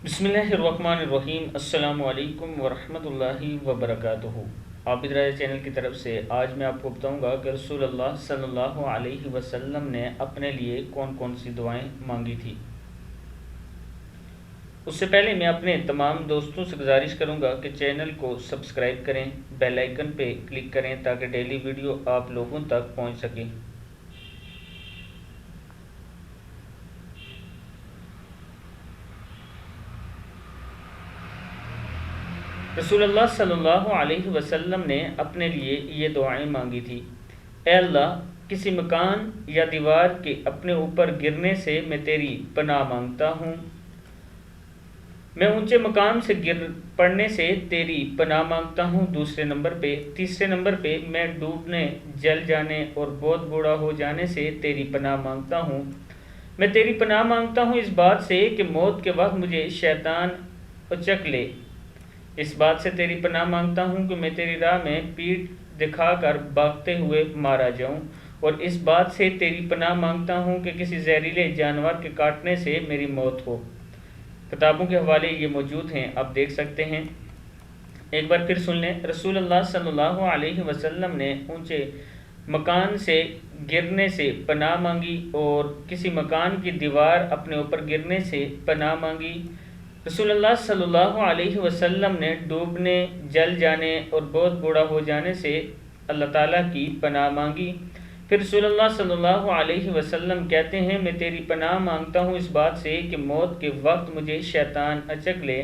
بسم اللہ الرحمن الرحیم۔ السلام علیکم ورحمۃ اللہ وبرکاتہ۔ عابد راج چینل کی طرف سے آج میں آپ کو بتاؤں گا کہ رسول اللہ صلی اللہ علیہ وسلم نے اپنے لیے کون کون سی دعائیں مانگی تھی۔ اس سے پہلے میں اپنے تمام دوستوں سے گزارش کروں گا کہ چینل کو سبسکرائب کریں، بیل آئیکن پہ کلک کریں تاکہ ڈیلی ویڈیو آپ لوگوں تک پہنچ سکے۔ رسول اللہ صلی اللہ علیہ وسلم نے اپنے لیے یہ دعائیں مانگی تھی۔ اے اللہ، کسی مکان یا دیوار کے اپنے اوپر گرنے سے میں تیری پناہ مانگتا ہوں۔ میں اونچے مقام سے گر پڑنے سے تیری پناہ مانگتا ہوں۔ تیسرے نمبر پہ میں ڈوبنے، جل جانے اور بہت بوڑھا ہو جانے سے تیری پناہ مانگتا ہوں۔ میں تیری پناہ مانگتا ہوں اس بات سے کہ موت کے وقت مجھے شیطان اچک لے۔ اس بات سے تیری پناہ مانگتا ہوں کہ میں تیری راہ میں پیٹھ دکھا کر بھاگتے ہوئے مارا جاؤں، اور اس بات سے تیری پناہ مانگتا ہوں کہ کسی زہریلے جانور کے کاٹنے سے میری موت ہو۔ کتابوں کے حوالے یہ موجود ہیں، آپ دیکھ سکتے ہیں۔ ایک بار پھر سن لیں۔ رسول اللہ صلی اللہ علیہ وسلم نے اونچے مکان سے گرنے سے پناہ مانگی اور کسی مکان کی دیوار اپنے اوپر گرنے سے پناہ مانگی۔ رسول اللہ صلی اللہ علیہ وسلم نے ڈوبنے، جل جانے اور بہت بوڑھا ہو جانے سے اللہ تعالیٰ کی پناہ مانگی۔ پھر رسول اللہ صلی اللہ علیہ وسلم کہتے ہیں، میں تیری پناہ مانگتا ہوں اس بات سے کہ موت کے وقت مجھے شیطان اچک لے۔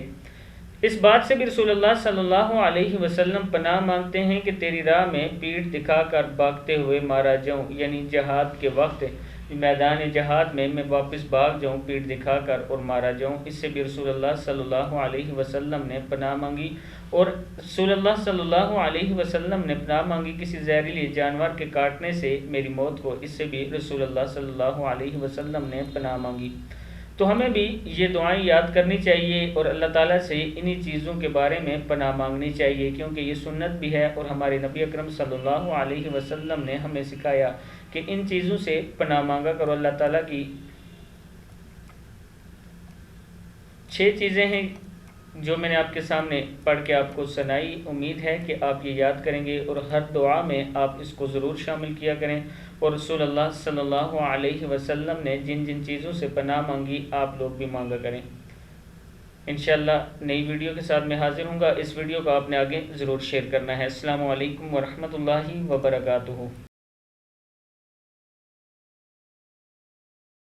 اس بات سے بھی رسول اللہ صلی اللہ علیہ وسلم پناہ مانگتے ہیں کہ تیری راہ میں پیٹھ دکھا کر بھاگتے ہوئے مارا جاؤں، یعنی جہاد کے وقت میدان جہاد میں واپس بھاگ جاؤں، پیٹھ دکھا کر اور مارا جاؤں۔ اس سے بھی رسول اللہ صلی اللہ علیہ وسلم نے پناہ مانگی، اور رسول اللہ صلی اللہ علیہ وسلم نے پناہ مانگی کسی زہریلے جانور کے کاٹنے سے میری موت ہو۔ اس سے بھی رسول اللہ صلی اللہ علیہ وسلم نے پناہ مانگی۔ تو ہمیں بھی یہ دعائیں یاد کرنی چاہیے اور اللہ تعالیٰ سے انہی چیزوں کے بارے میں پناہ مانگنی چاہیے، کیونکہ یہ سنت بھی ہے اور ہمارے نبی اکرم صلی اللہ علیہ وسلم نے ہمیں سکھایا کہ ان چیزوں سے پناہ مانگا کرو۔ اللہ تعالیٰ کی 6 چیزیں ہیں جو میں نے آپ کے سامنے پڑھ کے آپ کو سنائی۔ امید ہے کہ آپ یہ یاد کریں گے اور ہر دعا میں آپ اس کو ضرور شامل کیا کریں، اور رسول اللہ صلی اللہ علیہ وسلم نے جن جن چیزوں سے پناہ مانگی آپ لوگ بھی مانگا کریں۔ انشاءاللہ نئی ویڈیو کے ساتھ میں حاضر ہوں گا۔ اس ویڈیو کو آپ نے آگے ضرور شیئر کرنا ہے۔ السلام علیکم ورحمۃ اللہ وبرکاتہ۔